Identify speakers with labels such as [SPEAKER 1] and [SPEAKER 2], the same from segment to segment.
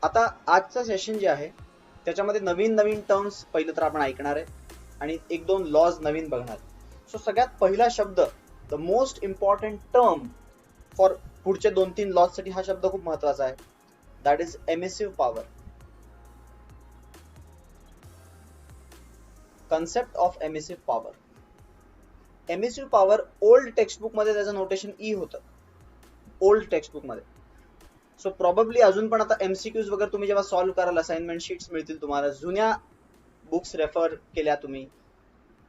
[SPEAKER 1] आता आजचं सेशन जे आहे त्याच्यामध्ये नवीन नवीन टर्म्स पहिलं तर आपण ऐकणार आहे आणि एक दोन लॉज नवीन बघणार. सो सगळ्यात पहिला शब्द, the most important term for पुढचे 2-3 लॉज साठी हा शब्द खूप महत्वाचा आहे. That is emissive power. Concept of emissive power. Emissive power old textbook मध्ये त्याचं नोटेशन ई होतं, ओल्ड टेक्स्टबुक मध्ये. सो प्रॉबेबली अजून पण आता एमसीक्यूज वगैरे तुम्ही जेव्हा सॉल्व्ह कराल, असाइनमेंट शीट्स मिळतील तुम्हाला, जुन्या बुक्स रेफर केल्या तुम्ही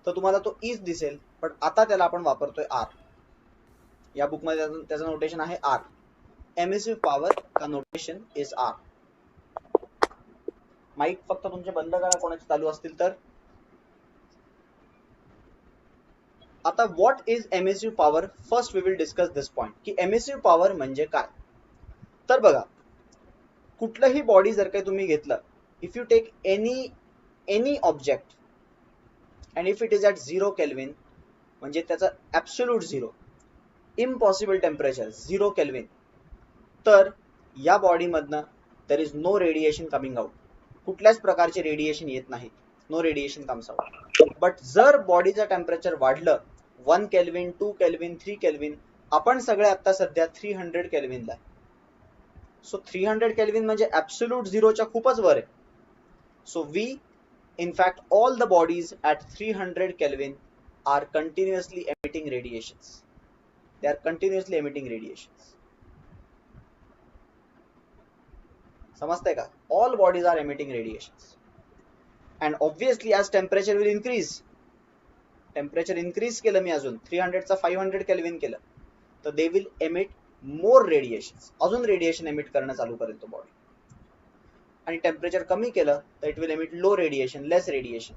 [SPEAKER 1] तर तुम्हाला तो ईच दिसेल, पण आता त्याला आपण वापरतोय आर. या बुक मध्ये त्याचं नोटेशन आहे आर. एमिसिव्ह पॉवर का नोटेशन इज आर. माईक फक्त तुमचे बंद करा कोणाचे चालू असतील तर. आता what is emissive power. First we will discuss this point की एमिसिव्ह पॉवर म्हणजे काय. तर बघा, कुठलंही बॉडी जर काही तुम्ही घेतलं, if you take any object and if it is at 0 kelvin, म्हणजे त्याचं absolute zero, impossible temperature 0 kelvin, तर या बॉडीमधनं there is no radiation coming out. कुठल्याच प्रकारचे रेडिएशन येत नाही. No radiation comes out. But जर बॉडीचं टेम्परेचर वाढलं 1 केल्विन, 2 केल्विन, 3 केल्विन, आपण सगळे आता सध्या 300 केल्विनला आहे. सो 300 केल्विन म्हणजे ॲब्सोल्यूट झिरोच्या खूपच वर आहे. So we in fact all the bodies at 300 Kelvin are continuously emitting radiations. They are continuously emitting radiations. समजते का? All bodies are emitting radiations. And obviously as temperature will increase, temperature increase केलं मी अजून 300 चा 500 Kelvin केलं तर they will emit more radiations. अजून radiation emit करणं चालू करेल तो बॉडी. आणि टेम्परेचर कमी केलं तर it will emit low radiation, less radiation.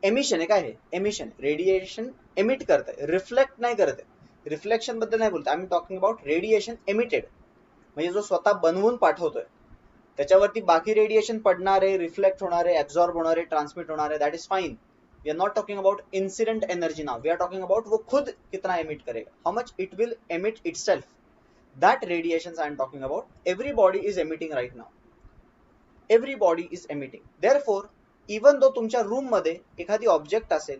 [SPEAKER 1] Emission आहे काय हे? एमिशन, रेडिएशन एमिट करत आहे, रिफ्लेक्ट नाही करत आहे. रिफ्लेक्शन बद्दल नाही बोलत, I am talking about radiation emitted, म्हणजे जो स्वतः बनवून पाठवतोय त्याच्यावरती बाकी रेडिएशन पडणारे, रिफ्लेक्ट होणारे, ऍब्सॉर्ब होणारे, ट्रान्समिट होणारे, that is fine. We are not talking about incident energy now, we are talking about वो खुद कितना एमिट करेगा, how much it will emit itself. That radiations I am talking about, every body is emitting right now. Every body is emitting. Therefore, even though तुमच्या room मध्ये एखादी object असेल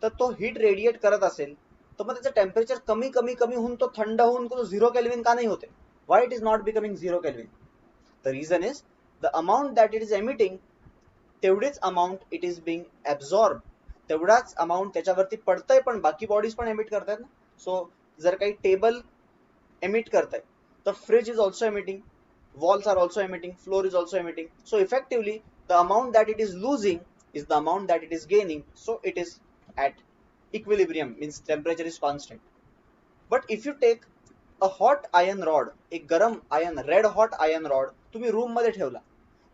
[SPEAKER 1] तर तो हीट रेडिएट करत असेल तर मग त्याचं टेम्परेचर कमी कमी कमी होऊन तो थंड होऊन तो 0 केल्विन का नाही होते? Why it is not becoming 0 kelvin? The reason is the amount that it is emitting, तेवढीच amount it is being absorb, तेवढाच अमाऊंट त्याच्यावरती पडतंय, पण बाकी बॉडीज पण एमिट करतात ना. सो जर काही टेबल emit करताय तर fridge is also emitting, walls are also emitting, floor is also emitting. So effectively the amount that it is losing is the amount that it is gaining, so it is at equilibrium, means temperature is constant. But if you take a hot iron rod, एक गरम ion, red hot ion rod तुम्ही room मध्ये ठेवला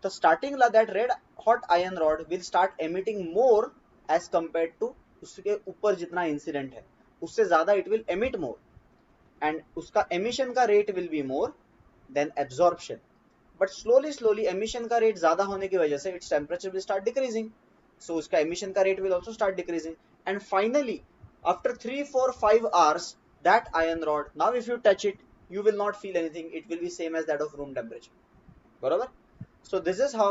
[SPEAKER 1] तर स्टार्टिंगला that red hot iron rod will start emitting more as compared to उसके ऊपर जितना इंसिडेंट है उससे ज्यादा it will emit more, and उसका emission का rate will be more than absorption. But slowly emission का rate ज़्यादा होने की वजह से its temperature will start decreasing, so उसका emission का rate will also start decreasing, and finally after 3, 4, 5 hours that iron rod, now if you touch it you will not feel anything, it will be same as that of room temperature. बरोबर? So this is how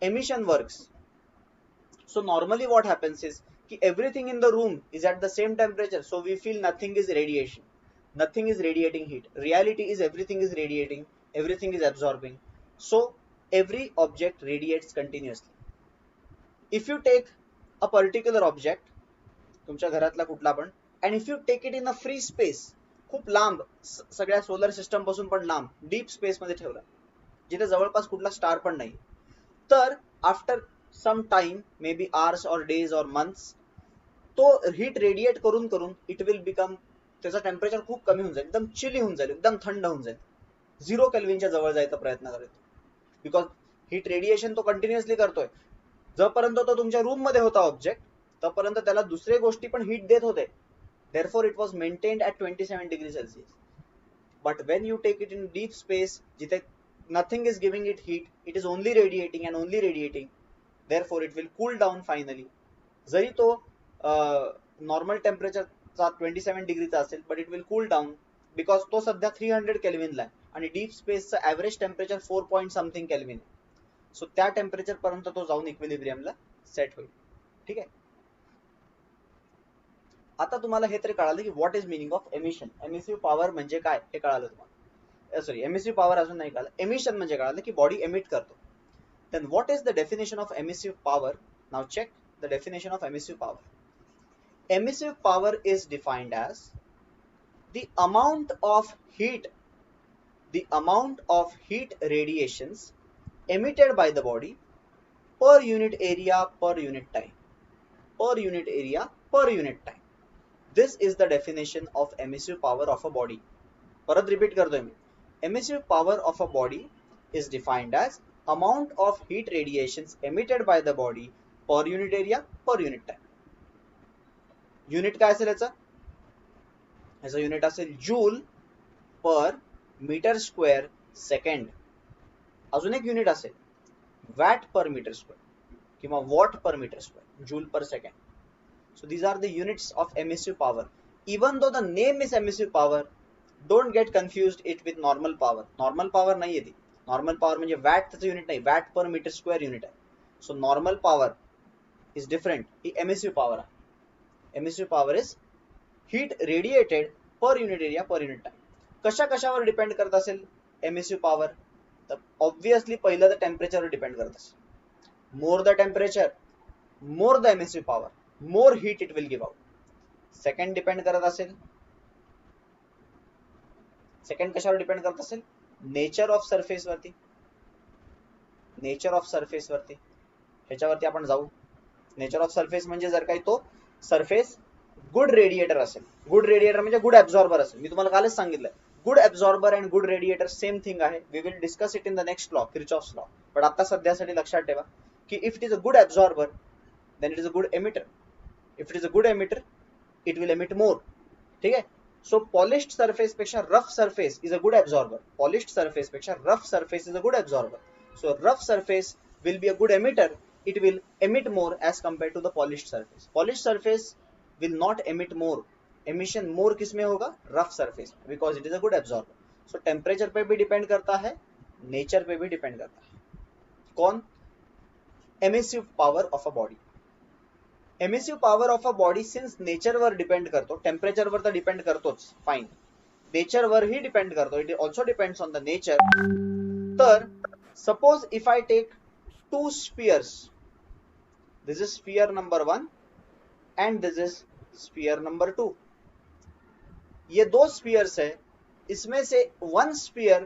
[SPEAKER 1] emission works. So normally what happens is कि everything in the room is at the same temperature, so we feel nothing is radiation, nothing is radiating heat. Reality is everything is radiating, everything is absorbing, so every object radiates continuously. If you take a particular object, तुमच्या घरातला कुठला पण, and if you take it in a free space, खूप लांब, सगळ्या solar system पासून पण लांब, डीप स्पेस मध्ये ठेवला जिथे जवळपास कुठला स्टार पण नाही, तर after some time, may be hours और डेज और मंथ्स, तो हीट रेडिएट करून करून इट विल बिकम, त्याचं टेम्परेचर खूप कमी होऊन जाईल, एकदम चिली होऊन जाईल, एकदम थंड होऊन जाईल, 0 केल्विनच्या जवळ जायचा प्रयत्न करेल, बिकॉज हीट रेडिएशन तो कंटिन्युअसली करतोय. जोपर्यंत तो तुमच्या रूम मध्ये होता ऑब्जेक्ट तोपर्यंत त्याला दुसरे गोष्टी पण हीट देत होते, therefore it was maintained at 27 degrees Celsius. But when you take it in deep space, जिथे nothing is giving it heat, it is only radiating and only radiating, therefore it will cool down finally. जरी तो normal temperature 27 डिग्रीचा असेल, but it will cool down because तो सध्या 300 केल्विनला आहे, आणि deep स्पेसचं average temperature 4 point something kelvin. So त्या टेम्परेचर पर्यंत तो जाऊन इक्विलिब्रियमला सेट होईल. ठीक आहे. आता तुम्हाला हे तरी कळालं की what is meaning of emission. Emissive power म्हणजे काय हे कळालं तुम्हाला. सॉरी, एमिसिव्ह पॉवर अजून नाही कळालं. एमिशन म्हणजे कळालं की बॉडी एमिट करतो. Then what is the definition of emissive power. Now check the definition of emissive power. Emissive power is defined as the amount of heat radiations emitted by the body per unit area per unit time. This is the definition of emissive power of a body. परत repeat करतोय मी. Emissive power of a body is defined as amount of heat radiations emitted by the body per unit area per unit time. Unit काय असेल याचं unit असेल joule पर metre square second. अजून एक unit असेल वॅट पर मीटर स्क्वेअर किंवा watt per metre square, joule per second. So these are the units of emissive power. Even though the name is emissive power, don't get confused it with normal power. Normal power नाही आहे ती. Normal power म्हणजे watt त्याचं unit नाही, watt per metre square unit आहे. So normal power is different, ही emissive power आहे. Emissive power is heat radiated per unit area per unit time. कशा कशावर डिपेंड करत असेल एमिसिव्ह पॉवर. तर ऑब्विसली पहिलं तर टेम्परेचरवर डिपेंड करत असेल. More the temperature more the emissive power, more heat it will give out. Second depend करत असेल, सेकंड कशावर डिपेंड करत असेल नेचर ऑफ सरफेस वरती. नेचर ऑफ सरफेस वरती ह्याच्यावरती आपण जाऊ. नेचर ऑफ सरफेस म्हणजे जर काही तो सरफेस गुड रेडिएटर असेल, गुड रेडिएटर म्हणजे गुड ऍब्झॉर्बर असेल. मी तुम्हाला कालच सांगितलं good absorber and good radiator same thing आहे. We will discuss it in the next law, Kirchhoff's law. पण आता सध्यासाठी लक्षात ठेवा की if it is a good absorber then it is a good emitter. If it is a good emitter it will emit more. ठीक आहे. So polished surface पेक्षा rough surface is a good absorber. Polished surface पेक्षा rough surface is a good absorber. So rough surface will be a good emitter. It will emit more as compared to the polished surface. Polished surface will not emit more. Emission more किसमें होगा rough surface, because it is a good absorber. So temperature पे भी depend करता है, nature पे भी depend करता है. कौन? Emissive power of a body. Emissive power of a body since nature were depend करतो, temperature वर तर depend करतोच, fine. nature वर ही depend करतो, it also depends on the nature. तर suppose if I take two spheres, this is sphere number 1 and this is sphere number 2. ये दो spheres है, इसमें से one sphere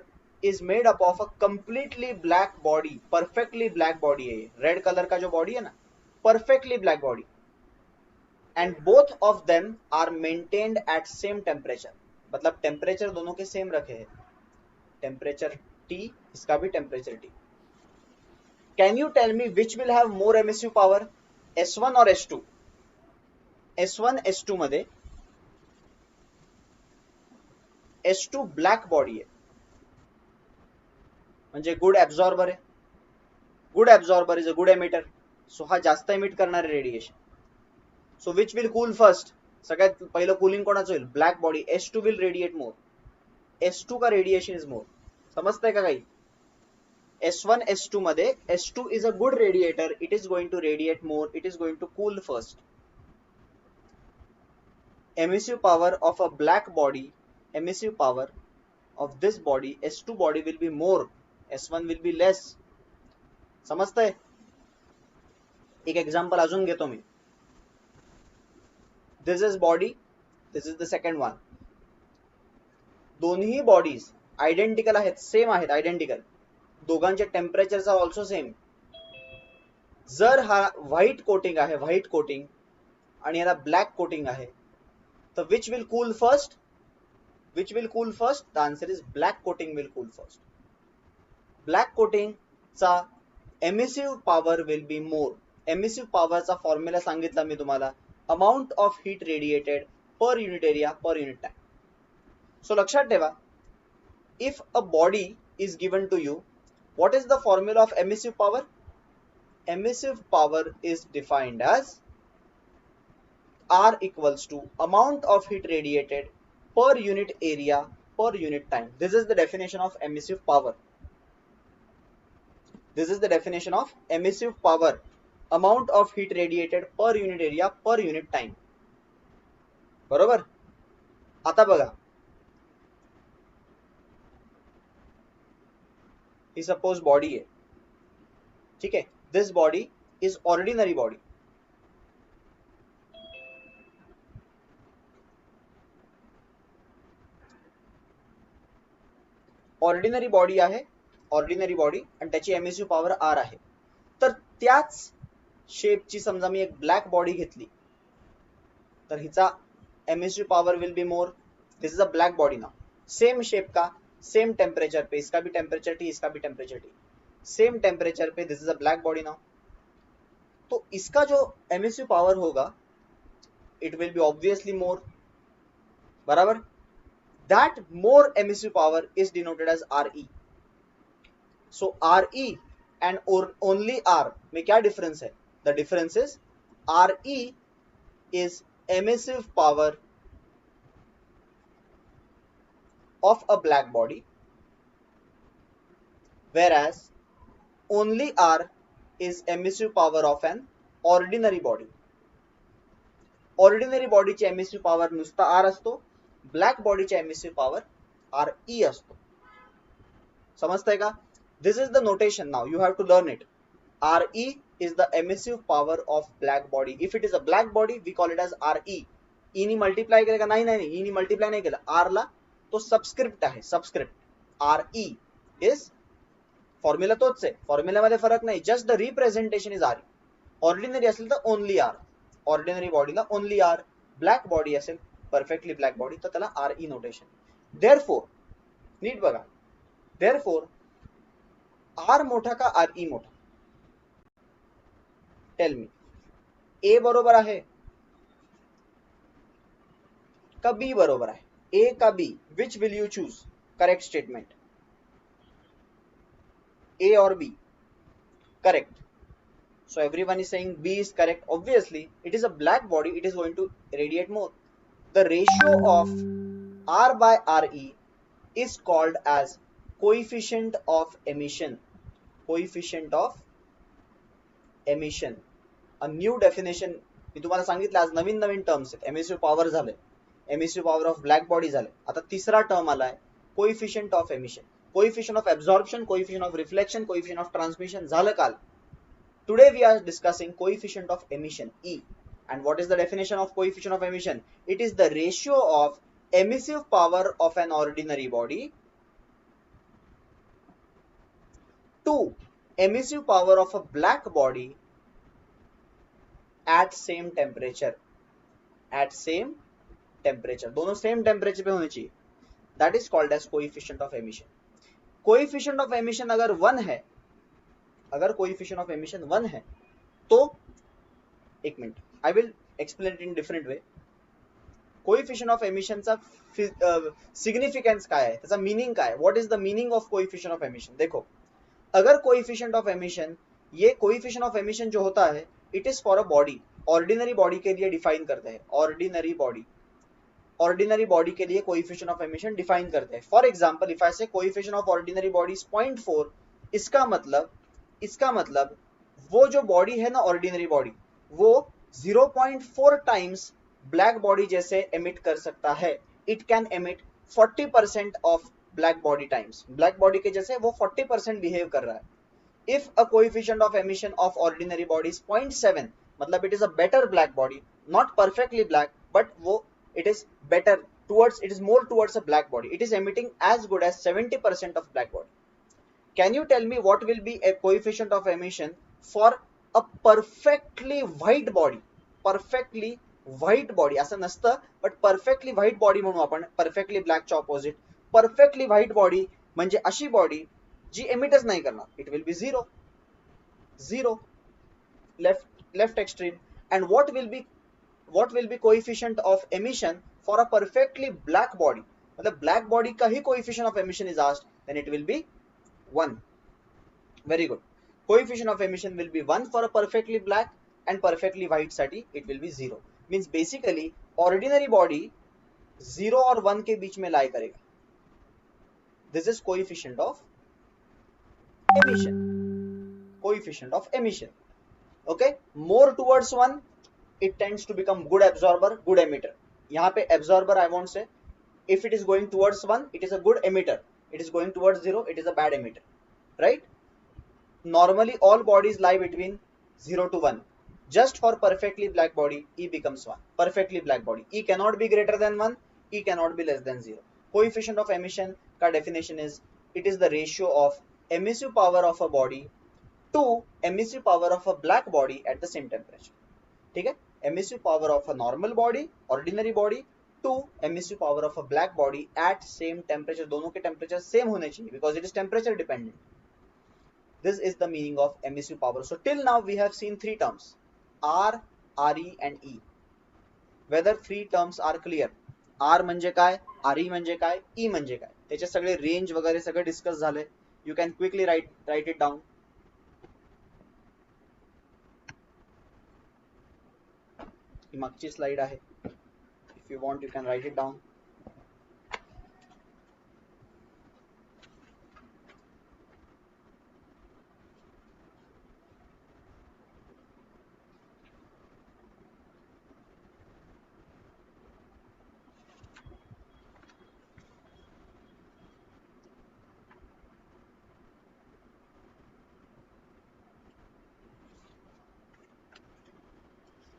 [SPEAKER 1] is made up of a completely black body, perfectly black body है. Red colour का जो body है ना, perfectly black body, and both of them are maintained at same temperature. मतलब टेम्परेचर दोनों के सेम रखे हैं. टेम्परेचर T, इसका भी temperature T. Can you tell me which will have more emissive power, S1 or S2? S1 S2 मध्ये S2 black body आहे म्हणजे गुड ऍब्झॉर्बर आहे. Good absorber is a good emitter. So हा जास्त emit करणारे radiation. So which will cool first. सगळ्यात पहिलं cooling कोणाचं होईल black body. S2 will radiate more. S2 का रेडिएशन इज मोर. समजतंय का काही. S1 S2 मध्ये S2 is a good radiator, it is going to radiate more, it is going to cool first. Emissive power of a black body, emissive power of this body, S2 body will be more, S1 will be less. समजतंय. एक example अजून घेतो मी. This is body, this is the second one. दोन्ही bodies identical आहेत, same आहेत, identical. दोघांचे टेम्परेचरचा ऑल्सो सेम. जर हा व्हाईट कोटिंग आहे, व्हाईट कोटिंग, आणि याला ब्लॅक कोटिंग आहे, तर which will cool first. Which will cool first. The answer is black coating will cool first. Black कोटिंगचा emissive power will be more. Emissive पॉवरचा formula सांगितला मी तुम्हाला, amount of heat radiated per unit area per unit time. So लक्षात ठेवा, if a body is given to you, what is the formula of emissive power? Emissive power is defined as R equals to amount of heat radiated per unit area per unit time. This is the definition of emissive power. This is the definition of emissive power. Amount of heat radiated per unit area per unit time. बरोबर. आता बघा, ही suppose body है, ठीक है. This body is ordinary body. Ordinary body आहे, ordinary body, आणि त्याची emissive power are आहे. तर त्याच शेपची समजा मी एक ब्लॅक बॉडी घेतली, तर हिचा emissive power will be more. This is a black body now. Same shape का, सेम टेम्परेचर पे, इसका भी टेम्परेचर टी, इसका भी टेम्परेचर टी, सेम टेम्परेचर पे, this is a black body now. तो इसका जो एमिसिव पावर होगा it will be obviously more. बराबर. That more emissive power is denoted as RE. So RE and only R में क्या डिफरेंस है? The difference is RE is emissive power of a black body, whereas only R is emissive power of an ordinary body. Ordinary body ची emissive power नुसता R असतो, black body ची emissive power RE असतो. समजतंय का? This is the notation. now you have to learn it. RE is the emissive power of black body. If it is a black body we call it as RE. E knee multiply केलं का? नाही नाही, E नी multiply नाही केलं. R ला तो subscript आहे, subscript. RE is formula तोच आहे, फॉर्म्युल्यामध्ये फरक नाही, just the representation is RE. Ordinary असेल तर ओनली R, ऑर्डिनरी बॉडीला ओनली R. ब्लॅक बॉडी असेल, परफेक्टली ब्लॅक बॉडी, तर त्याला RE नोटेशन. देअरफॉर, नीट बघा, देअरफॉर R मोठा का RE मोठा? Tell me. A बरोबर आहे का B बरोबर आहे? A का B? Which will you choose? Correct statement. A or B? Correct. So everyone is saying B is correct. Obviously, it is a black body. It is going to radiate more. The ratio of R by RE is called as coefficient of emission. Coefficient of emission. A new definition. मी तुम्हाला सांगितलं आज नवीन नवीन terms आहेत. Emissive power झाले, emissive power of black body झाले. आता तिसरा टर्म आलाय coefficient of emission. Coefficient of absorption, coefficient of reflection, coefficient of transmission झालं काल. Today we are discussing coefficient of emission, E. And what is the definition of coefficient of emission? It is the ratio of emissive power of an ordinary body to emissive power of a black body at same temperature. At same temperature, दोनों same temperature पे होनी चाहिए. That is called as coefficient of emission. Coefficient of emission अगर 1 है, अगर coefficient of emission 1 है तो, एक मिनट, I will explain it in different way. Coefficient of एमिशनचा सिग्निफिकन्स काय आहे, त्याचा मीनिंग काय, what is the meaning of coefficient of emission? देखो, अगर कोइफिशिएंट ऑफ एमिशन, ये कोइफिशिएंट ऑफ एमिशन जो होता है it is for a body, ordinary body के लिए डिफाइन करते हैं. ऑर्डिनरी बॉडी, ऑर्डिनरी बॉडी के लिए कोइफिशिएंट ऑफ एमिशन डिफाइन करते हैं. फॉर एग्जांपल, इफ आई से coefficient of ordinary body is 0.4, इसका मतलब वो जो बॉडी है ना, ऑर्डिनरी बॉडी, वो 0.4 टाइम्स ब्लैक बॉडी जैसे एमिट कर सकता है. It can emit 40% of black body times. Black body के जैसे वो 40% बिहेव कर रहा है. If a coefficient of emission of ordinary body is 0.7, मतलब it is a better black body, not perfectly black, but वो it is better towards, it is more towards a black body. It is emitting as good as 70% of black body. Can you tell me what will be a coefficient of emission for a perfectly white body? Perfectly white body असं नसतं, but perfectly white body म्हणू आपण, perfectly black च्या opposite. Perfectly white body म्हणजे अशी body जी एमिटच नाही करणार. It will be zero, left extreme. And what will be coefficient of emission for a perfectly black body? मतलब black body का ही coefficient of emission is asked, then it will be 1. Very good. Coefficient of emission will be 1 for a perfectly black, and perfectly white साठी it will be 0. Means basically ordinary body 0 और 1 के बीच में lie करेगा. This is coefficient of emission. Coefficient of emission. Okay, more towards 1 it tends to become good absorber, good emitter. यहाँ पे absorber I won't say. If it is going towards 1 it is a good emitter, it is going towards 0 it is a bad emitter, right? Normally all bodies lie between 0 to 1. Just for perfectly black body E becomes 1. Perfectly black body E cannot be greater than 1, E cannot be less than 0. Coefficient of emission का definition is it is the ratio of emissive power of a body to emissive power of a black body at the same temperature. ठीक है, emissive power of a normal body, ordinary body to emissive power of a black body at same temperature. दोनों के temperature same होने चाहिए because it is temperature dependent. This is the meaning of emissive power. So till now we have seen three terms, R, RE and E. Whether three terms are clear? R म्हणजे काय, RE म्हणजे काय, E म्हणजे काय, त्याचे सगळे range वगैरे सगळे डिस्कस झाले. You can quickly write it down. ही मागची स्लाइड आहे. If you want you can write it down.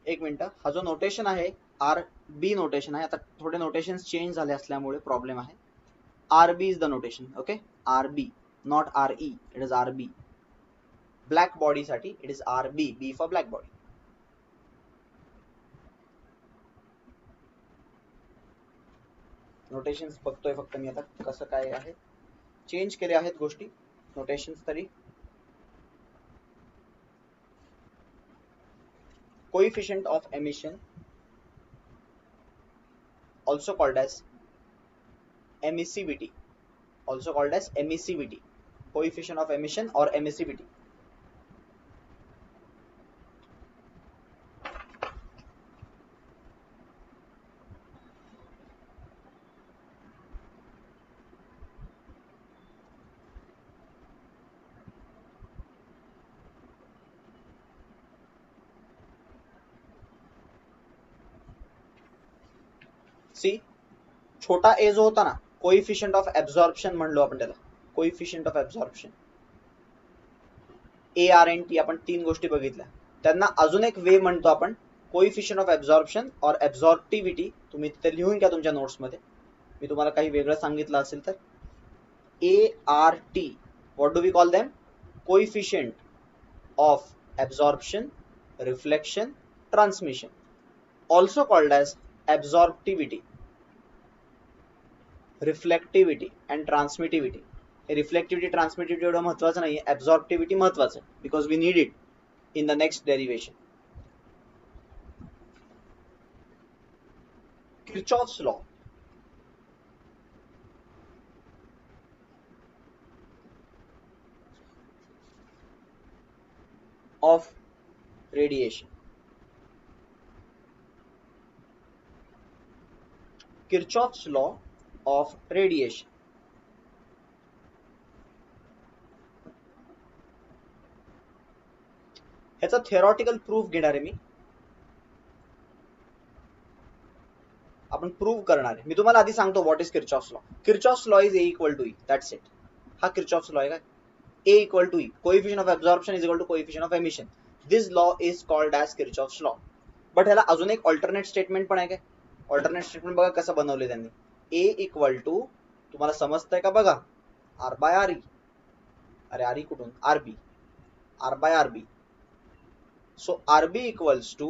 [SPEAKER 1] एक मिनिट, हा जो नोटेशन आहे आर बी नोटेशन आहे. आता थोडे नोटेशन चेंज झाले असल्यामुळे प्रॉब्लेम आहे. R B is the notation. Okay, R B not R E, it is R B. Black body साठी it is R B, B for black body. Notations बघतोय फक्त मी आता कसं काय आहे, चेंज केले आहेत गोष्टी नोटेशन्स तरी. Coefficient of emission, also called as emissivity, also called as emissivity, coefficient of emission or emissivity. सी, छोटा ए जो होता ना, कोइफिशियंट ऑफ ऍब्झॉर्प्शन म्हणलो आपण त्याला, coefficient of absorption. A R N T आपण तीन गोष्टी बघितल्या. त्यांना अजून एक वे म्हणतो आपण कोइफिशियंट ऑफ ऍब्झॉर्प्शन और ऍब्झॉर्प्टिव्हिटी. तुम्ही तिथे लिहून घ्या तुमच्या नोट्स मध्ये, मी तुम्हाला काही वेगळं सांगितलं असेल तर. A R T, what do we call them? Coefficient of absorption, reflection, transmission, also called as absorptivity, reflectivity and transmittivity. Reflectivity transmittivity एवढं महत्वाचं नाही, ऍब्झॉर्प्टिव्हिटी महत्वाचं आहे because we need it in the next derivation. Kirchhoff's law. of radiation. Kirchhoff's law of radiation. ह्याचा theoretical proof घेणार आहे मी, आपण prove करणार आहे. मी तुम्हाला आधी सांगतो what is Kirchhoff's law. Kirchhoff's law is A equal to E, that's it. हा किर्चॉफ्स लॉ आहे काय? A equal to E, coefficient of absorption is equal to coefficient of emission. This law is called as Kirchhoff's law. But ह्याला अजून एक alternate statement पण आहे काय? Alternate statement बघा कसं बनवले त्यांनी. A equal to, तुम्हाला समजतंय का बघा, R by RE. अरे RE कुठून? RB. R by RB. So RB equals to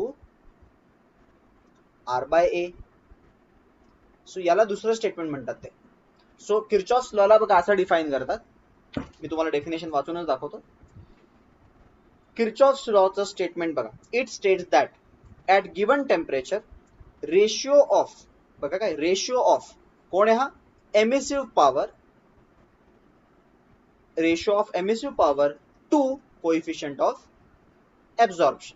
[SPEAKER 1] R by A. So याला दुसरं स्टेटमेंट म्हणतात ते. सो किर्चॉफ्स लॉ ला बघा असं डिफाइन करतात. मी तुम्हाला डेफिनेशन वाचूनच दाखवतो. किर्चॉफ्स लॉचं स्टेटमेंट बघा. It states that at given temperature ratio of, बघा काय, रेशिओ ऑफ कोण आहे हा? Emissive power, ratio of emissive power to coefficient of absorption.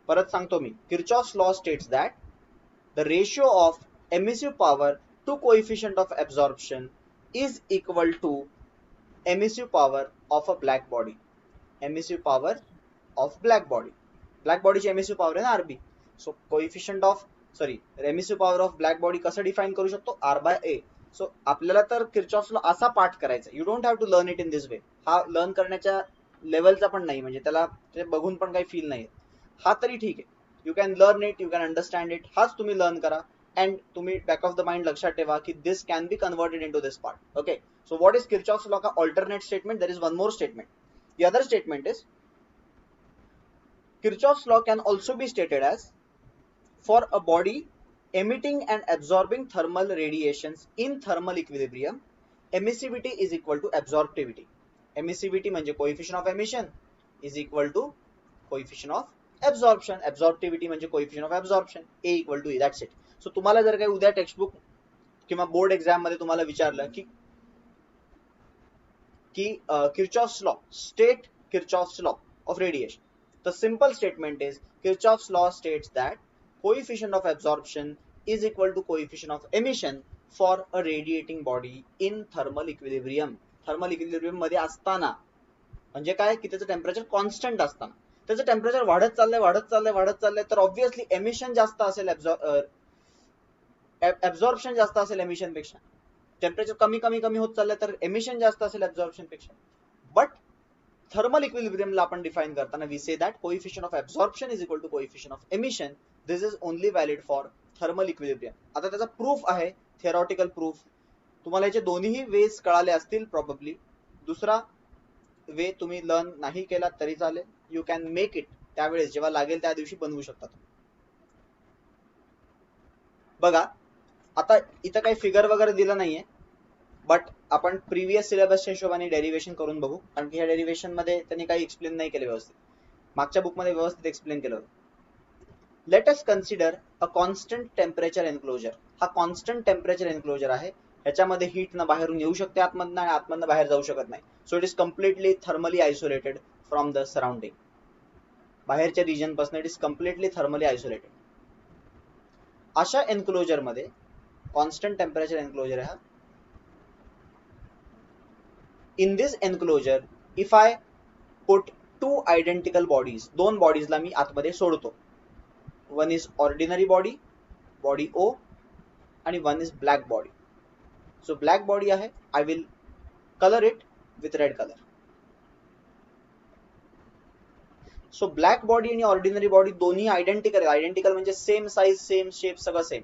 [SPEAKER 1] परत सांगतो मी. Kirchhoff's law states that the ratio of emissive power to coefficient of absorption is equal to emissive power of a black body. emissive power of black body. black body ची emissive power आहे ना RB. so coefficient of emissive power of black body कसं define करू शकतो R by A. सो आपल्याला तर Kirchhoff's law असा पाठ करायचा. You don't have to learn it in this way. हा लर्न करण्याच्या लेवलचा पण नाही, म्हणजे त्याला ते बघून पण काही फील नाही. हा तरी ठीक आहे. You can learn it, you can understand it. हाच तुम्ही लर्न करा अँड तुम्ही बॅक ऑफ द माइंड लक्षात ठेवा की this can be converted into this part. Okay, so what is Kirchhoff's law का alternate statement? There is one more statement. The other statement is Kirchhoff's law can also be stated as for a body emitting and absorbing thermal radiations in thermal equilibrium, emissivity is equal to absorptivity. Emissivity म्हणजे coefficient of emission is equal to coefficient of absorption. Absorptivity म्हणजे coefficient of absorption. A equal to E. That's it. So तुम्हाला जर काही उद्या textbook किंवा board exam मध्ये तुम्हाला विचारलं की Kirchhoff's law, state Kirchhoff's law of radiation. The simple statement is Kirchhoff's law states that coefficient of absorption is equal to coefficient of emission for a radiating body in thermal equilibrium. Thermal equilibrium मध्ये असताना म्हणजे काय की त्याचं temperature constant असताना. त्याचं temperature वाढत चाललंय तर ऑब्व्हियसली एमिशन जास्त असेल, ऍब्झॉर्प्शन जास्त असेल एमिशन पेक्षा. टेम्परेचर कमी होत चाललंय तर एमिशन जास्त असेल ऍब्झॉर्प्शन पेक्षा. बट थर्मल इक्विलिब्रियमला आपण डिफाइन करताना we say that coefficient of absorption is equal to coefficient of emission. This is only valid for thermal equilibrium. आता त्याचा प्रूफ आहे, थिअरॉटिकल प्रूफ. तुम्हाला याचे दोन्ही वेज कळाले असतील प्रॉब्ली. दुसरा वे तुम्ही लर्न नाही केला तरी चालेल. You can make it. त्यावेळेस जेव्हा लागेल त्या दिवशी बनवू शकता. बघा आता इथं काही फिगर वगैरे दिलं नाहीये, बट आपण प्रिव्हियस सिलेबसच्या हिशोबाने डेरिव्हेशन करून बघू. कारण की ह्या डेरिव्हेशन मध्ये त्यांनी काही एक्सप्लेन नाही केले व्यवस्थित. मागच्या बुक मध्ये व्यवस्थित एक्सप्लेन केलं होतं. Let us consider a constant temperature enclosure. हा कॉन्स्टंट टेम्परेचर एन्क्लोजर आहे. ह्याच्यामध्ये हीट न बाहेरून येऊ शकते आतमधनं आणि आतमधनं बाहेर जाऊ शकत नाही. So it is completely thermally isolated from the surrounding. बाहेरच्या रिजन पासून it is completely thermally isolated. अशा एन्क्लोजर मध्ये कॉन्स्टंट टेम्परेचर एन्क्लोजर आहे. In this enclosure, if I put two identical bodies, दोन bodies ला मी आतमध्ये सोडतो. One is ordinary body, body O, आणि one is black body. So black body आहे, I will color it with red color. So black body आणि ordinary body दोन्ही identical आहे. Identical म्हणजे same size, same shape, सगळं same.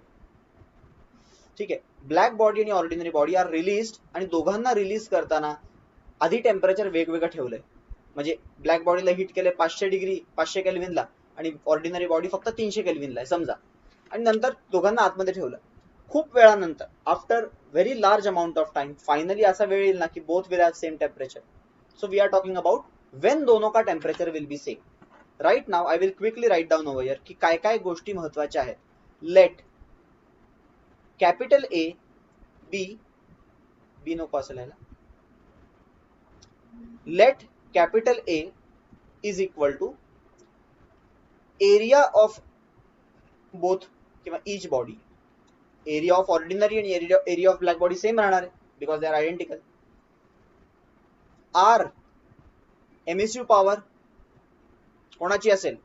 [SPEAKER 1] ठीक आहे. Black body आणि ऑर्डिनरी बॉडी आर रिलीज्ड आणि दोघांना रिलीज करताना आधी टेम्परेचर वेगवेगळं ठेवलंय. म्हणजे ब्लॅक बॉडीला हिट केलंय 500 डिग्री 500 केल्विनला आणि ऑर्डिनरी बॉडी फक्त 300 केल्विनला आहे समजा, आणि नंतर दोघांना आतमध्ये ठेवलं. खूप वेळानंतर after very large amount of time finally असा वेळ येईल ना की both will have same temperature. So we are talking about when दोनों का temperature will be same. Right now I will quickly write down over here की काय काय गोष्टी महत्वाच्या आहेत. लेट कॅपिटल ए बी नको असेल याला. Let capital A is equal to area of both किंवा each body. Area of ordinary आणि area of black body same राहणार आहे because they are identical. R emissive power कोणाची असेल?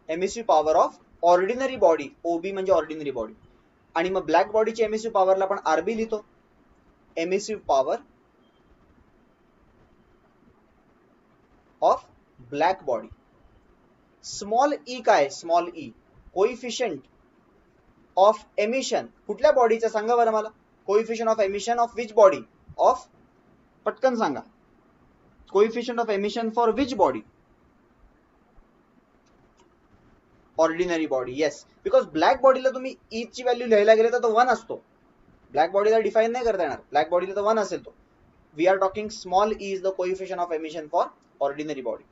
[SPEAKER 1] emissive power of ordinary body. OB म्हणजे ordinary body. आणि मग black body ची emissive power ला आपण RB लिहितो. emissive power of black body. Small E काय? Small E coefficient of emission कुठल्या बॉडीचा सांगा बरं मला. Coefficient of emission of which body? Of, पटकन सांगा. Coefficient of emission for which body? Ordinary body. Yes, because black बॉडीला तुम्ही ई ची व्हॅल्यू लिहायला गेले तर तो 1 असतो. ब्लॅक बॉडीला डिफाइन नाही करता येणार. ब्लॅक बॉडीला तर 1 असेल तो. We are talking small e is the coefficient of emission for ordinary body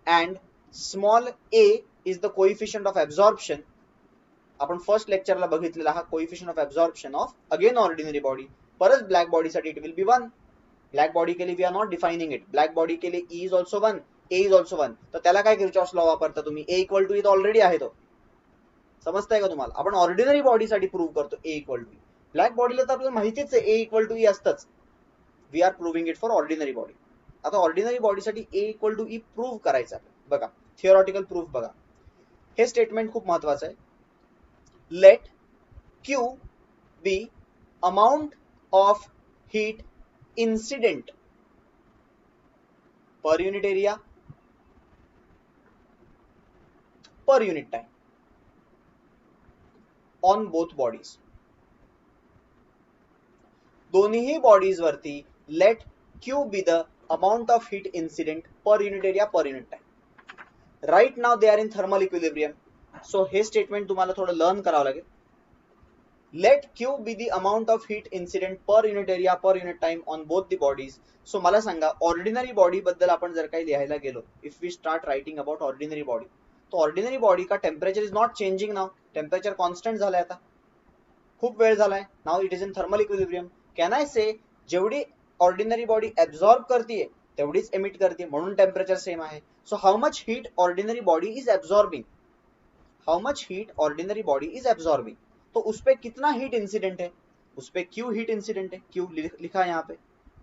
[SPEAKER 1] and small a is the coefficient of absorption. आपण फर्स्ट लेक्चरला बघितलेला हा coefficient of absorption of again ordinary body. परत ब्लॅक बॉडी साठी it will be 1. Black body के लिए we are not defining it. Black body के लिए E is also 1, A is also 1. तर त्याला काय किर्चॉफ्स लॉ वापरता तुम्ही? A equal to E already आहे तो. समजतंय का तुम्हाला? आपण ऑर्डिनरी बॉडीसाठी प्रूव्ह करतो ए इक्वल टू ई. ब्लॅक बॉडीला तर आपल्याला माहितीच आहे ए इक्वल टू ई असतंच. We are proving it for ordinary body. आता ऑर्डिनरी बॉडीसाठी A equal to E prove करायचं आहे. बघा थिओरॉटिकल प्रूफ बघा. हे स्टेटमेंट खूप महत्वाचं आहे. Let Q be amount of heat incident per unit area per unit time on both bodies. दोन्ही बॉडीज वरती let Q be the amount of heat incident per unit area per unit time. Right now they are in thermal equilibrium. So हे statement तुम्हाला थोडं learn करावं लागेल. Let Q be the amount of heat incident per unit area per unit time on both the bodies. So मला सांगा ordinary body बद्दल आपण जर काही लिहायला गेलो, if we start writing about ordinary body, तो ऑर्डिनरी बॉडी का temperature is not changing now. Temperature constant झालाय आता, खूप वेळ झालाय. Now it is in thermal equilibrium. Can I say जेवढी ऑर्डिनरी बॉडी ऍब्सॉर्ब करतीये तेवढीच एमिट करते, म्हणून टेम्परेचर सेम आहे. So how much heat ordinary body is absorbing, how much heat ordinary body is absorbing. तो उस पे कितना हीट इंसिडेंट है, उस पे क्यू हीट इंसिडेंट है, क्यू लिखा है यहाँ पे,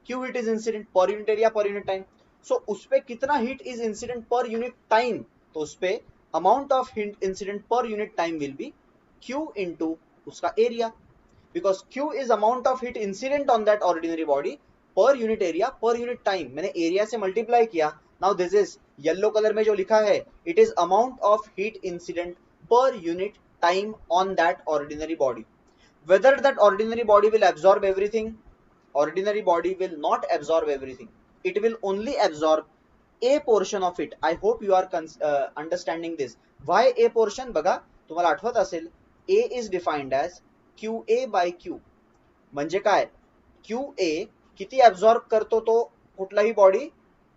[SPEAKER 1] Q heat is incident per unit area per unit time. So उस पे कितना heat is incident per unit time, तो उस पे amount of heat incident per unit time will be Q into उसका area, because Q is amount of heat incident on that ordinary body पर unit area per unit time. मैंने area से multiply किया. Now this is yellow colour में जो लिखा है, it is amount of heat incident per unit time on that ordinary body. Whether that ordinary body will absorb everything, ordinary body will not absorb everything. It will only absorb a portion of it. I hope you are understanding this. Why a portion? बघा तुम्हाला आठवत असेल, A is defined as QA by Q. म्हणजे काय, QA किती absorb करतो तो कुठलाही body,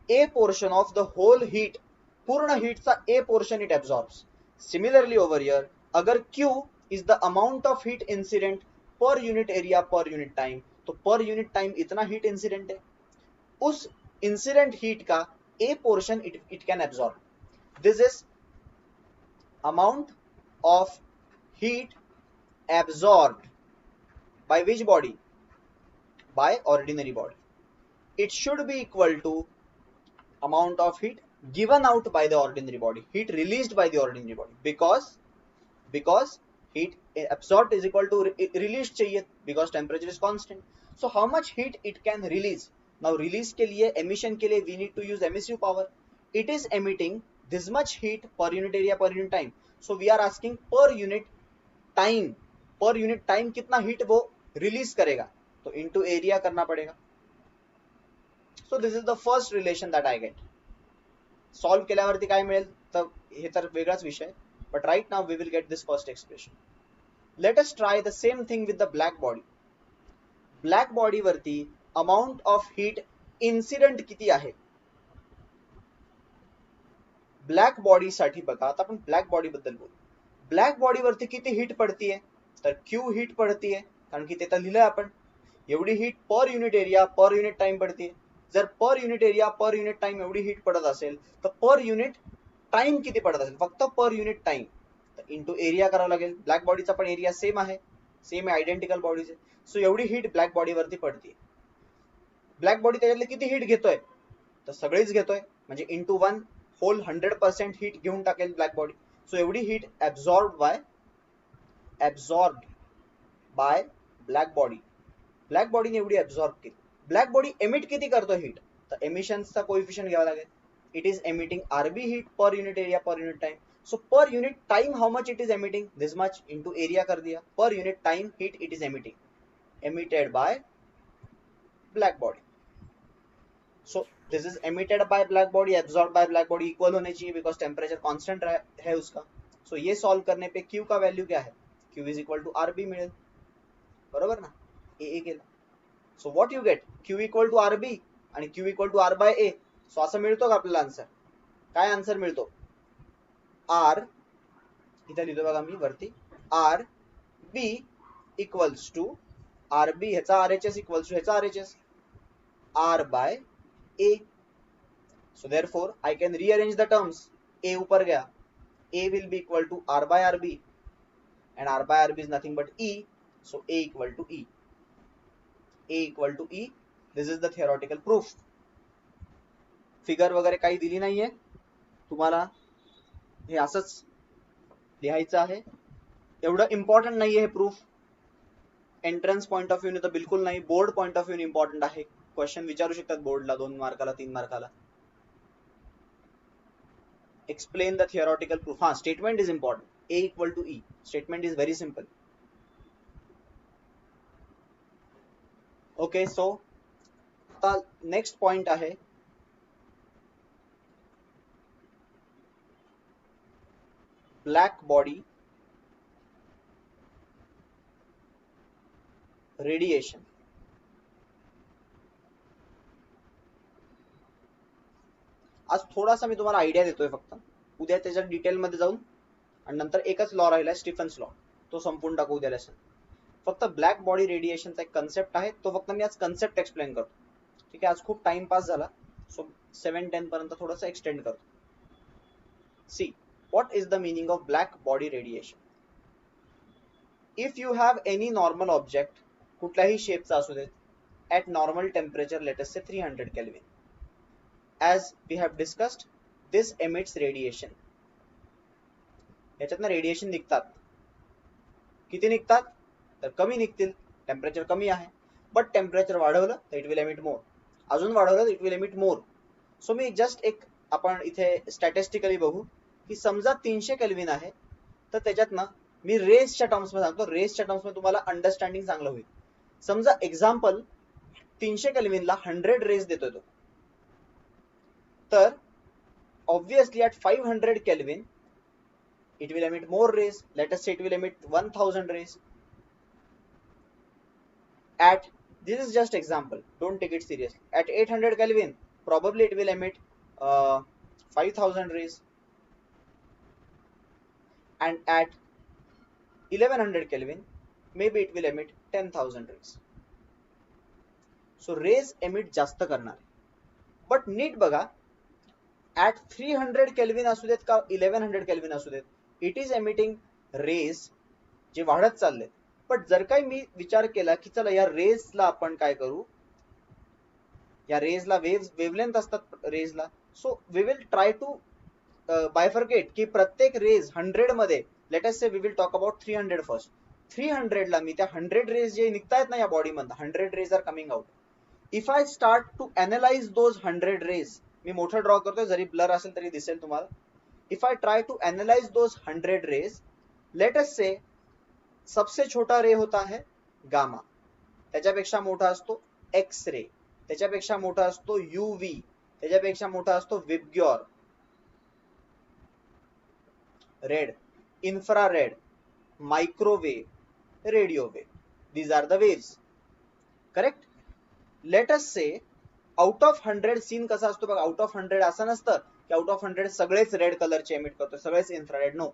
[SPEAKER 1] A portion of the whole heat, पूर्ण हीटचा A portion it absorbs. Similarly over here, अगर Q is the amount of heat incident per unit area per unit time, तो per unit time इतना heat incident है, उस incident heat का A portion it can absorb. This is amount of heat absorbed by which body? By ordinary body. It should be equal to amount of heat given out by the ordinary body, heat released by the ordinary body, because heat absorbed is equal to released चाहिए, because temperature is constant. So how much heat it can release? Now release के लिए, emission के लिए we need to use emissive power. It is emitting this much heat per unit area per unit time. So we are asking per unit time कितना heat वो release करेगा, तो into area करना पड़ेगा. So this is the first relation that I get. Solve केल्यावरती काय मिळेल तर हे तर वेगळाच विषय, but right now we will get this first expression. Let us try the same thing with the black body. Black body वरती amount of heat incident किती आहे, ब्लॅक बॉडी साठी बघा. आता आपण ब्लॅक बॉडी बद्दल बोलू. ब्लॅक बॉडी वरती किती हीट पडतीये, तर क्यू हीट पडतीये, कारण की ते तर लिहिलंय आपण. एवढी heat per unit area per unit time पडतीये. जर per unit area per unit time एवढी हीट पडत असेल तर पर युनिट टाइम किती पडत असेल, फक्त पर युनिट टाइम, तर इंटू एरिया करावं लागेल. ब्लॅक बॉडीचा पण एरिया सेम आहे, सेम आयडेंटिकल बॉडीज आहे. सो एवढी हीट ब्लॅक बॉडी वरती पडते. ब्लॅक बॉडी त्याच्यातले किती हीट घेतोय, तर सगळीच घेतोय, म्हणजे इंटू 1 होल 100% हीट घेऊन टाकेल ब्लॅक बॉडी. सो एवढी heat absorb by black body, black बॉडीने एवढी ऍब्सॉर्ब केली. ब्लॅक बॉडी एमिट किती करतो हीट, तर एमिशनचा कोएफिशिएंट घ्यावा लागेल. It is emitting RB heat per unit area per unit time. So per unit time how much it is emitting, this much into area कर दिया. Per unit time heat it is emitted by black body. So this is emitted by black body, absorb by black body, equal होने चाहिए because temperature constant है उसका. सो ये solve करने पे Q का वैल्यू क्या है, Q is equal to R B मिळेल, बरोबर ना. ए केलं. So what you get, Q equal to R B आणि Q equal to R by A. So असं मिळतो का आपल्याला आन्सर, काय आन्सर मिळतो, आर इथे लिहितो बघा मी वरती, R B equals to R B ह्याचा R H S equals to ह्याचा R H S, R by A. So therefore I can rearrange the terms, A ऊपर गया, A will be equal to R by R B and R by RB is nothing but E, so A equal to E. A equal to E, this is the theoretical proof. Figure वगैरे काही दिली नाहीये तुम्हाला, हे असंच लिहायचं आहे. एवढं important नाहीये हे प्रूफ, एंट्रन्स पॉइंट ऑफ व्ह्यू तर बिलकुल नाही, board point of view important आहे. क्वेश्चन विचारू शकतात बोर्डला 2 मार्काला 3 मार्काला. Explain the theoretical proof. हाँ, statement is important. A equal to E, statement is very simple. Okay, so आता नेक्स्ट पॉइंट आहे ब्लॅक बॉडी रेडिएशन. आज थोडासा मी तुम्हाला आयडिया देतोय फक्त, उद्या त्याच्या डिटेल मध्ये जाऊन आणि नंतर एकच लॉ राहिला स्टीफन्स लॉ, तो संपूर्ण टाकू उद्या लेसन. फक्त ब्लॅक बॉडी रेडिएशनचा एक कन्सेप्ट आहे, तो फक्त मी आज कन्सेप्ट एक्सप्लेन करतो. ठीक आहे, आज खूप टाइम पास झाला, सो 7-10 पर्यंत थोडंसं एक्सटेंड करतो. सी, what is the meaning of black body radiation? If you have any normal object, कुठल्याही शेपचा असू देत, at normal temperature, let us say 300 Kelvin, as we have discussed, this emits radiation. याच्यातनं radiation निघतात. किती निघतात तर कमी निघतील, टेम्परेचर कमी आहे. बट टेम्परेचर वाढवलं तर इट विल एमिट मोर, अजून वाढवलं तर it will emit more. So me just एक आपण इथे स्टॅटिस्टिकली बघू की समजा 300 केल्विन आहे, तर त्याच्यातनं मी रेसच्या टर्म्स मध्ये सांगतो, रेसच्या टर्म्स मध्ये तुम्हाला अंडरस्टँडिंग चांगलं होईल. समजा एक्झाम्पल 300 केल्विनला 100 रेस देतोय तो, तर obviously at 500 Kelvin it will emit more rays. Let us say it will emit 1000 rays. At, this is just example, don't take it seriously, at 800 Kelvin probably it will emit 5000 rays, and at 1100 Kelvin maybe it will emit 10,000 rays. So rays emit जास्त करणार. But NEET बघा, at 300 Kelvin असू देत का 1100 Kelvin असू देत, it is emitting rays जे वाढत चालले. पण जर काही मी विचार केला की चला या रेजला आपण काय करू, या रेजला वेवलेंथ असतात रेजला, so we will try to bifurcate की प्रत्येक रेज 100 मध्ये, let us say we will talk about 300 first. 300 ला मी त्या 100 रेज जे निघतायत ना या बॉडी मधून, 100 rays are coming out. If I start to analyse those 100 rays, मी मोठं ड्रॉ करतोय, जरी ब्लर असेल तरी दिसेल तुम्हाला. If I try to analyse those 100 rays, let us say सबसे छोटा रे होता है गामा, त्याच्यापेक्षा मोठा असतो एक्स रे, त्याच्यापेक्षा मोठा असतो यूव्ही, त्याच्यापेक्षा मोठा असतो VIBGYOR, red, infrared, microwave, radio wave. These are the waves, correct. Let us say out of 100 scene कसा असतो बघा, आउट ऑफ 100 असं नसतं की आउट ऑफ 100 सगळेच रेड कलरचे एमिट करतो, सगळेच इन्फ्रारेड. नो,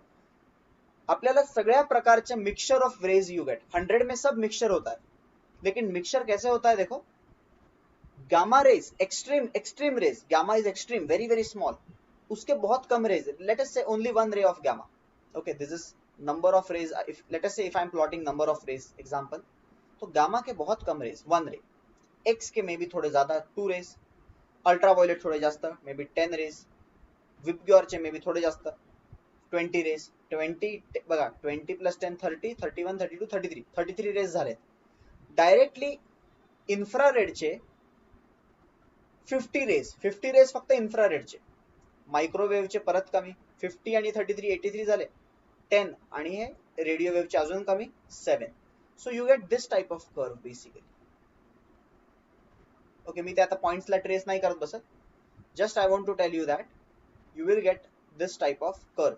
[SPEAKER 1] आपल्याला सगळ्या प्रकारचे mixture of rays you get. 100 में सब मिक्सचर होता है, लेकिन मिक्सचर कैसे होता है देखो. Gamma rays, extreme extreme rays, gamma is extreme, very very small, उसके बहुत कम rays. Let us say only one ray of gamma. Okay, this is number of rays. Let us say if I am plotting number of rays example, तो gamma के बहुत कम rays, one ray. X के may B थोड़े ज्यादा, 2 raise. Ultraviolet थोड़े जास्त, may be 10 rays. विबग्योरचे मे बी थोडे जास्त, 20 रेज. 20 बघा, 20 + 10 30, 31, 32, 33 रेज झाले. डायरेक्टली इन्फ्रारेडचे 50 रेज, 50 रेज फक्त इन्फ्रारेडचे. मायक्रोवेव्हचे परत कमी, 50 आणि 33 83 झाले, 10 आणि हे रेडिओ वेव्हचे अजून कमी, 7. So you get this type of curve basically. Okay, मी ते आता पॉइंट्सला ट्रेस नाही करत बसत, just I want to tell you that you will get this type of curve.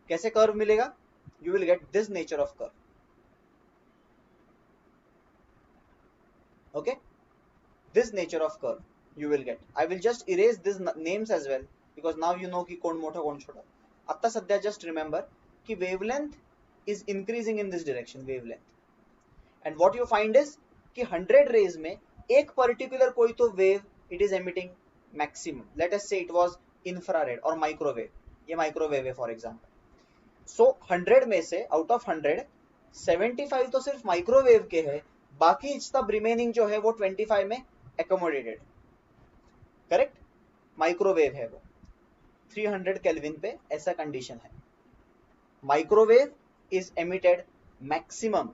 [SPEAKER 1] कैसे curve मिलेगा? You will get this nature of curve. Okay, this nature of curve you will get. I will just erase these names as well because now you know कि कौन मोठा कौन छोटा. आता सध्या just remember कि wavelength is increasing in this direction, wavelength. And what you find is कि 100 rays में एक particular कोई तो wave it is emitting maximum. Let us say it was infrared or microwave. ये microwave है for example. सो 100 में से आउट ऑफ 100 75 तो सिर्फ माइक्रोवेव के हैं, बाकी सब रिमेनिंग जो है वो 25 में एकोमोडेटेड, करेक्ट, माइक्रोवेव है वो 300 केल्विन पे, ऐसा कंडीशन है। Microwave is emitted maximum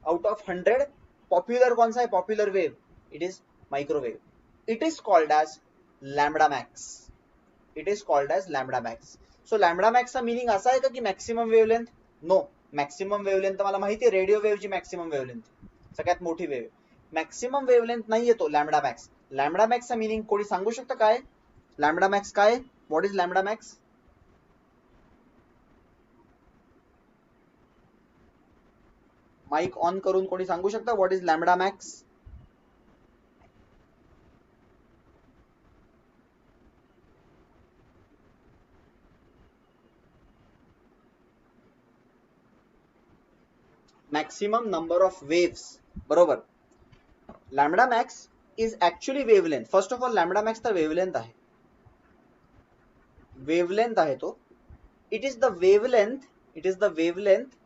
[SPEAKER 1] out of 100, popular कौन सा है, popular wave, it is microwave, it is called as lambda max, it is called as lambda max. So lambda मैक्सचा meaning असा आहे का की maximum wavelength, no, maximum wavelength मला माहिती आहे, रेडिओ वेव्हची मॅक्सिमम वेवलेंथ सगळ्यात मोठी वेव, मॅक्सिमम वेवलेंथ नाहीये तो लॅम्बडा मॅक्स। लॅम्बडा मॅक्सचा मीनिंग कोणी सांगू शकतं काय, लॅम्बडा मॅक्स काय, what is lambda max? Mic on करून कोणी सांगू शकतं what is lambda max? Maximum number of waves, बरोबर। Lambda max is actually wavelength, first of all lambda max तर वेवलेंथ आहे, वेवलेंथ आहे तो, it is the wavelength, it is the wavelength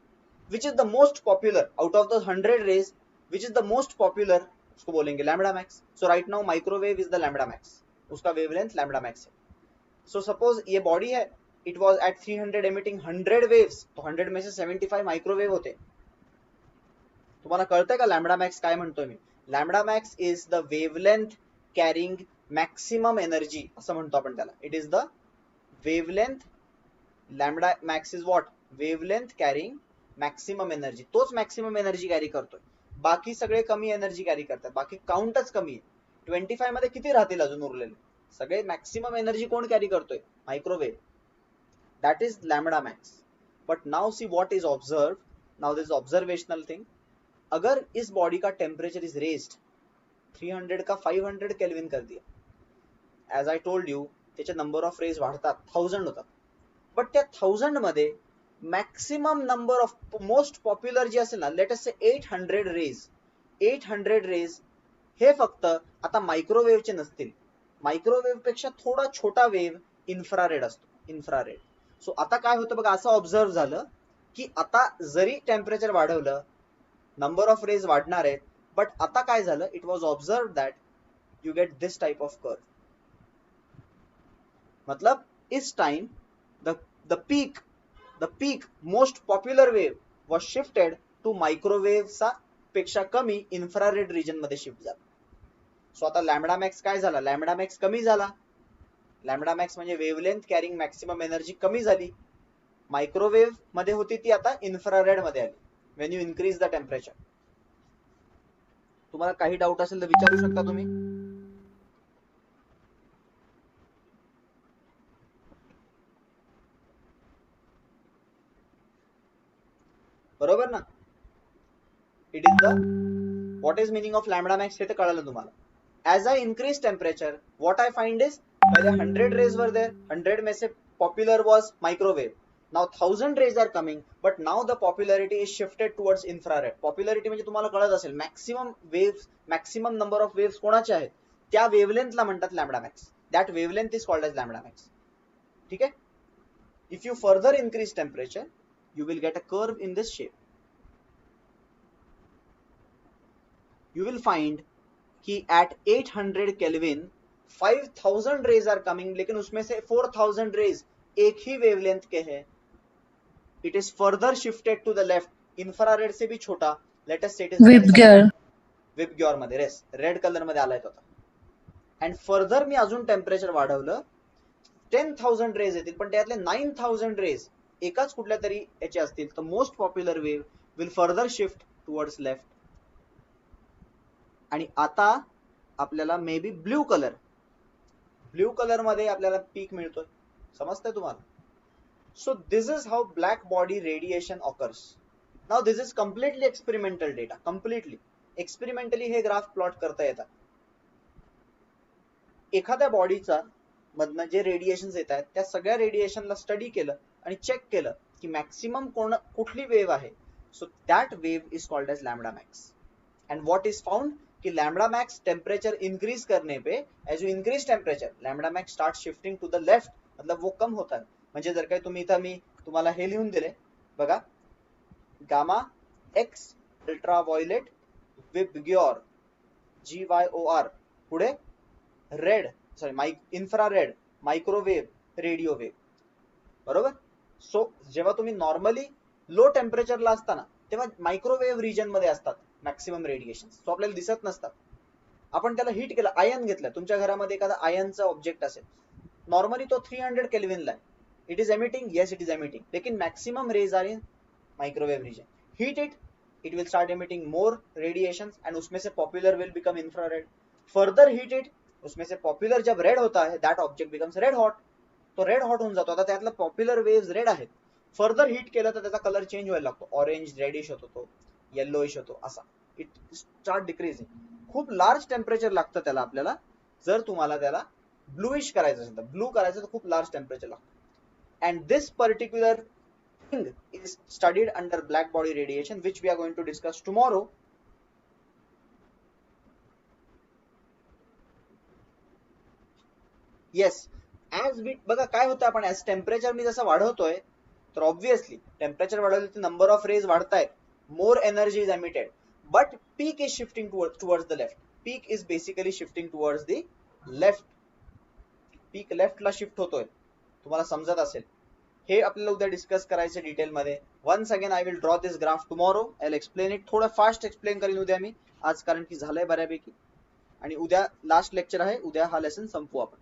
[SPEAKER 1] which is the most popular out of the 100 rays, which is the most popular, उसको बोलेंगे lambda max। so right now microwave is the lambda max, उसका wavelength lambda max है। so suppose ये body है, it was at 300 emitting 100 waves, तो 100 में से 75 microwave होते। तुम्हाला कळतंय का लॅम्बडा मॅक्स काय म्हणतोय मी? Lambda max is the wavelength carrying maximum energy, असं म्हणतो आपण त्याला, it is the wavelength, lambda max is what, wavelength carrying maximum energy, तोच मॅक्सिमम एनर्जी कॅरी करतोय, बाकी सगळे कमी एनर्जी कॅरी करतात, बाकी काउंटच कमी आहे। 25 मध्ये किती राहतील अजून उरलेले, सगळे मॅक्सिमम एनर्जी कोण कॅरी करतोय, microwave, that is lambda max. But now see what is observe, now this observational thing, अगर इस बॉडी का टेम्परेचर इज रेज्ड 300 का 500 केल्विन कर दिया, एज आई टोल्ड यू त्याचे नंबर ऑफ रेज वाढतात, 1000 होतात, बट त्या 1000 मध्ये maximum number of most popular जे असेल ना, लेट अस से 800 रेज, 800 रेज हे फक्त आता मायक्रोवेव्हचे नसतील, मायक्रोवेव्ह पेक्षा थोडा छोटा वेव्ह इन्फ्रारेड असतो, इन्फ्रारेड। सो आता काय होतं बघा, असं ऑब्झर्व झालं की आता जरी टेम्परेचर वाढवलं, नंबर ऑफ रेज वाढणार आहेत, बट आता काय झालं, it was observe that you get this type of curve, मतलब इस time the peak most popular wave was shifted to microwave चा पेक्षा कमी इन्फ्रारेड रिजन मध्ये शिफ्ट झाला। सो आता लॅम्बडा मॅक्स काय झाला, लॅम्बडा मॅक्स कमी झाला, लॅम्बडा मॅक्स म्हणजे वेवलेंथ कॅरिंग मॅक्सिमम एनर्जी कमी झाली, मायक्रोवेव्ह मध्ये होती ती आता इन्फ्रारेड मध्ये आली, when you increase the temperature. तुम्हाला काही डाऊट असेल तर विचारू शकता तुम्ही। बरोबर ना, it is the what is meaning of lambda max हे तर कळलं तुम्हाला। As I increase temperature what I find is, पहले 100 रेज वर देयर, 100 में से popular was microwave, now 1000 rays are coming, but now the popularity is shifted towards infrared. Popularity म्हणजे तुम्हाला कळत असेल, maximum waves, maximum number of waves कोणाचे आहेत, त्या वेवलेंथला म्हणतात lambda max, that wavelength is called as lambda max, ठीक आहे। If you further increase temperature you will get a curve in this shape, you will find कि at 800 Kelvin 5000 rays are coming, लेकिन उसमें से 4000 रेज एक ही wavelength के हैं, it is further shifted to the left, infrared से भी छोटा, let us say it is VIBGYOR मध्ये, रेड कलर मध्ये आलाय तो आता, अँड फर्दर मी अजून टेम्परेचर वाढवलं, 10,000 रेज येतील, पण त्यातले 9000 रेज एकाच कुठल्या तरी याचे असतील, तर most popular wave will further shift towards left, आणि आता आपल्याला मे बी ब्ल्यू कलर मध्ये आपल्याला पीक मिळतोय, समजतंय तुम्हाला? So this is how black body radiation occurs. Now this is completely experimental data, completely experimentally हे ग्राफ प्लॉट करता येतात। एखाद्या बॉडीचा मधनं जे रेडिएशन येत आहेत त्या सगळ्या रेडिएशनला स्टडी केलं आणि चेक केलं की मॅक्सिमम कुठली वेव्ह आहे, so that wave is called as lambda max. And what is found कि लैम्ब्डा मैक्स टेम्परेचर इंक्रीज करने पे, as you increase temperature lambda max start shifting to the left, मतलब वो कम होता है। म्हणजे जर काही तुम्ही इथं मी तुम्हाला हे लिहून दिले बघा, gamma x ultraviolet VIBGYOR GYOR, पुढे रेड सॉरी इन्फ्रारेड मायक्रोवेव्ह रेडिओवेव्ह, बरोबर. सो जेव्हा तुम्ही नॉर्मली लो टेम्परेचरला असताना तेव्हा मायक्रोवेव्ह रिजन मध्ये असतात मॅक्सिमम रेडिएशन, सो आपल्याला दिसत नसतात. आपण त्याला हीट केलं, आयन घेतलं, तुमच्या घरामध्ये एखादा आयनचा ऑब्जेक्ट असेल, नॉर्मली तो 300 केल्विनला आहे, it is emitting, yes it is emitting, लेकिन maximum rays are in microwave region. Heat it will start emitting more radiation and उसमें से popular will become infrared. Further heat it, उसमें से पॉपुलर जब रेड होता है that object becomes red hot, तो red hot होऊन जातो. आता त्यातला पॉप्युलर वेव्स रेड आहेत, फर्दर हीट केलं तर त्याचा कलर चेंज व्हायला लागतो, ऑरेंज रेडिश होतो, तो येल्लोइश होतो, असा इट स्टार्ट डिक्रीजिंग. खूप लार्ज टेम्परेचर लागतं त्याला आपल्याला, जर तुम्हाला त्याला ब्लूइश करायचं असेल तर, ब्लू करायचं तर खूप लार्ज टेम्परेचर लागतं. And this particular thing is studied under black body radiation which we are going to discuss tomorrow. Yes, as we बघा काय होतं, आपण ऍज टेम्परेचर मी जसं वाढवतोय तर ऑब्व्हियसली टेम्परेचर वाढवलं तर नंबर ऑफ रेज वाढतायत, more energy is emitted, but peak is shifting towards the left. Peak is basically shifting towards the left, peak लेफ्टला शिफ्ट होतोय, तुम्हाला समजत असेल. हे आपल्याला उद्या डिस्कस करायचे डिटेलमध्ये. Once again I will draw this graph tomorrow, I will explain it. थोडं फास्ट एक्सप्लेन करीन उद्या मी आज, कारण की झालंय बऱ्यापैकी, आणि उद्या लास्ट लेक्चर आहे, उद्या हा लेसन संपवू आपण.